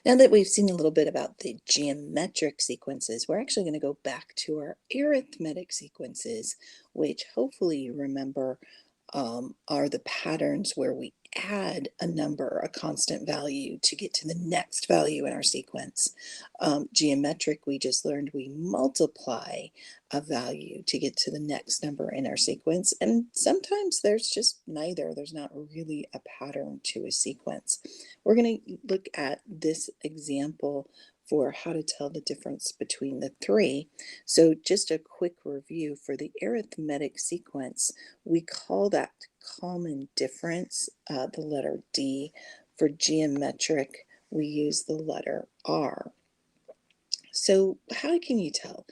Now that we've seen a little bit about the geometric sequences, we're actually going to go back to our arithmetic sequences, which hopefully you remember are the patterns where we add a number, a constant value, to get to the next value in our sequence. Geometric, we just learned we multiply a value to get to the next number in our sequence, and sometimes there's just neither. There's not really a pattern to a sequence. We're going to look at this example for how to tell the difference between the three. So just a quick review for the arithmetic sequence, we call that common difference the letter D. For geometric, we use the letter R. So how can you tell?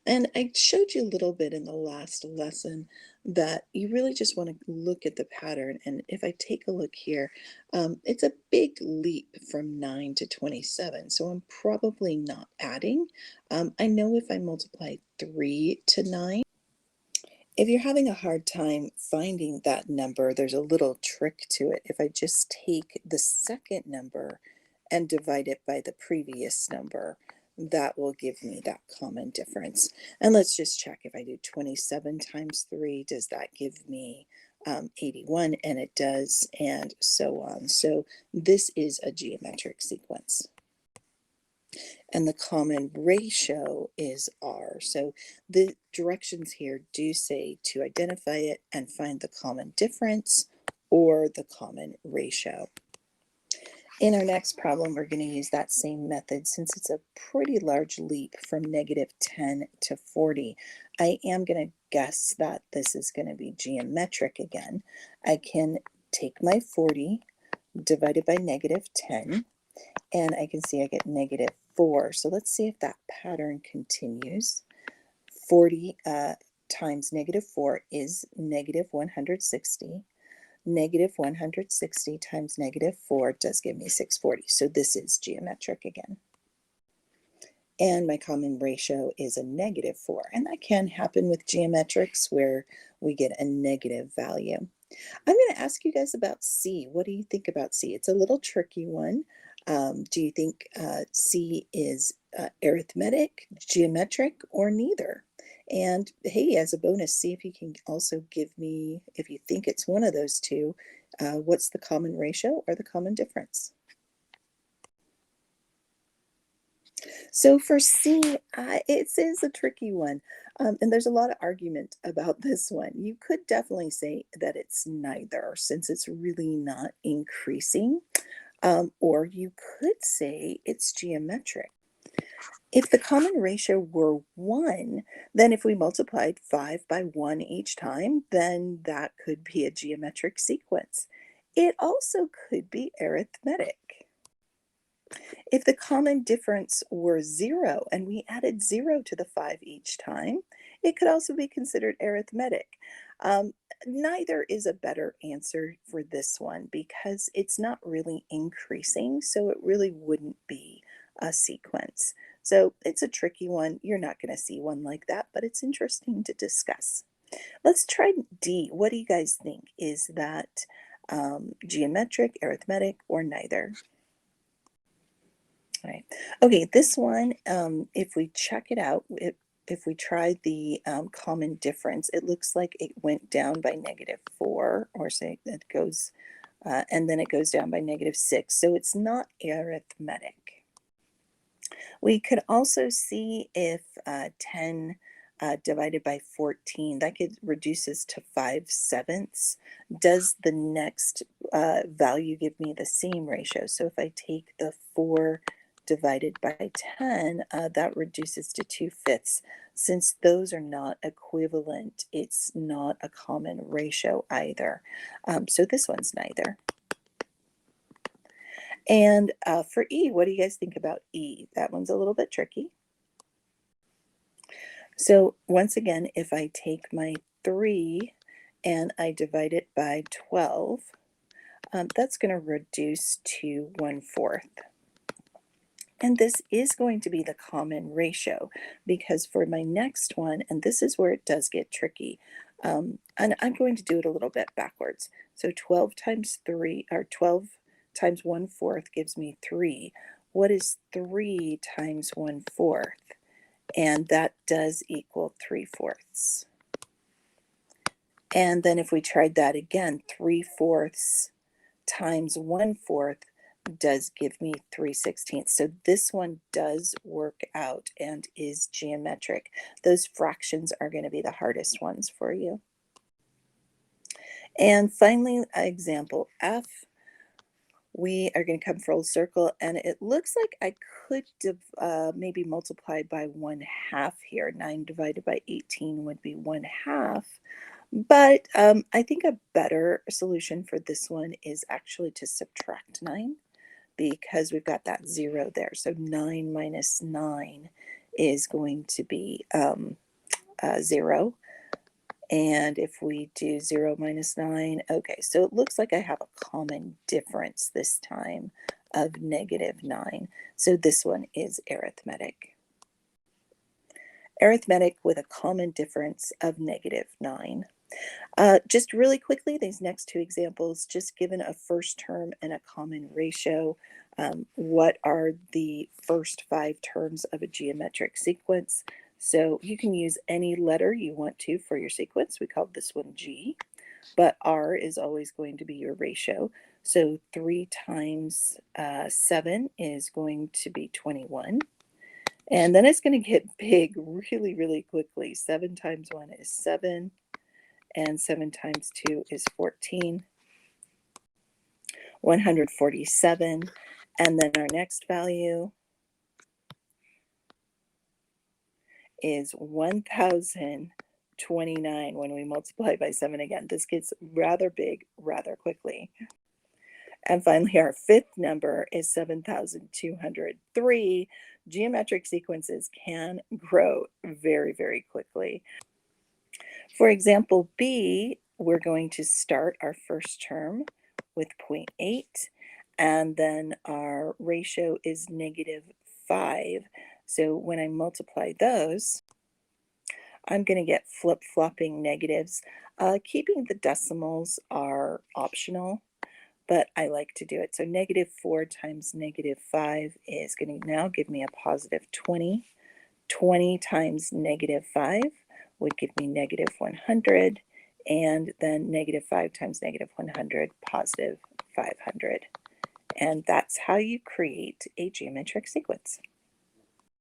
And I showed you a little bit in the last lesson that you really just want to look at the pattern. And if I take a look here, it's a big leap from 9 to 27. So I'm probably not adding. I know if I multiply 3 to 9, if you're having a hard time finding that number, there's a little trick to it. If I just take the second number and divide it by the previous number, that will give me that common difference. And let's just check. If I do 27 times 3, does that give me 81? And it does, and so on. So this is a geometric sequence. And the common ratio is R. So the directions here do say to identify it and find the common difference or the common ratio. In our next problem, we're going to use that same method since it's a pretty large leap from -10 to 40. I am going to guess that this is going to be geometric again. I can take my 40 divided by -10, and I can see I get -4. So let's see if that pattern continues. 40 times -4 is -160. -160 times -4 does give me 640. So this is geometric again. And my common ratio is a -4. And that can happen with geometrics where we get a negative value. I'm going to ask you guys about C. What do you think about C? It's a little tricky one. Do you think C is arithmetic, geometric, or neither? And hey, as a bonus, see if you can also give me, if you think it's one of those two, what's the common ratio or the common difference? So for C, it is a tricky one. And there's a lot of argument about this one. You could definitely say that it's neither, since it's really not increasing. Or you could say it's geometric. If the common ratio were 1, then if we multiplied 5 by 1 each time, then that could be a geometric sequence. It also could be arithmetic. If the common difference were 0 and we added 0 to the 5 each time, it could also be considered arithmetic. Neither is a better answer for this one because it's not really increasing, so it really wouldn't be a sequence. So it's a tricky one. You're not going to see one like that, but it's interesting to discuss. Let's try D. What do you guys think? Is that geometric, arithmetic, or neither? All right. Okay, this one, if we check it out, if we try the common difference, it looks like it went down by -4, or say it goes, and then it goes down by -6. So it's not arithmetic. We could also see if 10 divided by 14, that reduces to 5/7. Does the next value give me the same ratio? So if I take the 4 divided by 10, that reduces to 2/5. Since those are not equivalent, it's not a common ratio either. So this one's neither. And for E, what do you guys think about E? That one's a little bit tricky. So once again, if I take my 3 and I divide it by 12, that's going to reduce to 1/4. And this is going to be the common ratio because for my next one, and this is where it does get tricky, and I'm going to do it a little bit backwards. So 12 times 3, or 12 times 1/4 gives me 3. what is 3 times 1/4? And that does equal 3/4. And then if we tried that again, 3/4 times 1/4 does give me 3/16. So this one does work out and is geometric. Those fractions are going to be the hardest ones for you. And finally, example F. We are going to come full circle, and it looks like I could maybe multiply by 1/2 here. 9 divided by 18 would be 1/2. But I think a better solution for this one is actually to subtract 9 because we've got that 0 there. So 9 minus 9 is going to be 0. And if we do 0 minus 9, okay, so it looks like I have a common difference this time of -9. So this one is arithmetic. Arithmetic with a common difference of -9. Just really quickly, these next two examples, just given a first term and a common ratio, what are the first 5 terms of a geometric sequence? So you can use any letter you want to for your sequence. We call this one G, but R is always going to be your ratio. So 3 times 7 is going to be 21. And then it's going to get big really, really quickly. 7 times 1 is 7. And 7 times 2 is 14, 147. And then our next value is 1029 when we multiply by 7 again. This gets rather big rather quickly. And finally, our fifth number is 7,203. Geometric sequences can grow very, very quickly. For example B, we're going to start our first term with 0.8, and then our ratio is -5. So when I multiply those, I'm going to get flip-flopping negatives. Keeping the decimals are optional, but I like to do it. So -4 times -5 is going to now give me a positive 20. 20 times -5 would give me -100, and then -5 times -100, positive 500. And that's how you create a geometric sequence.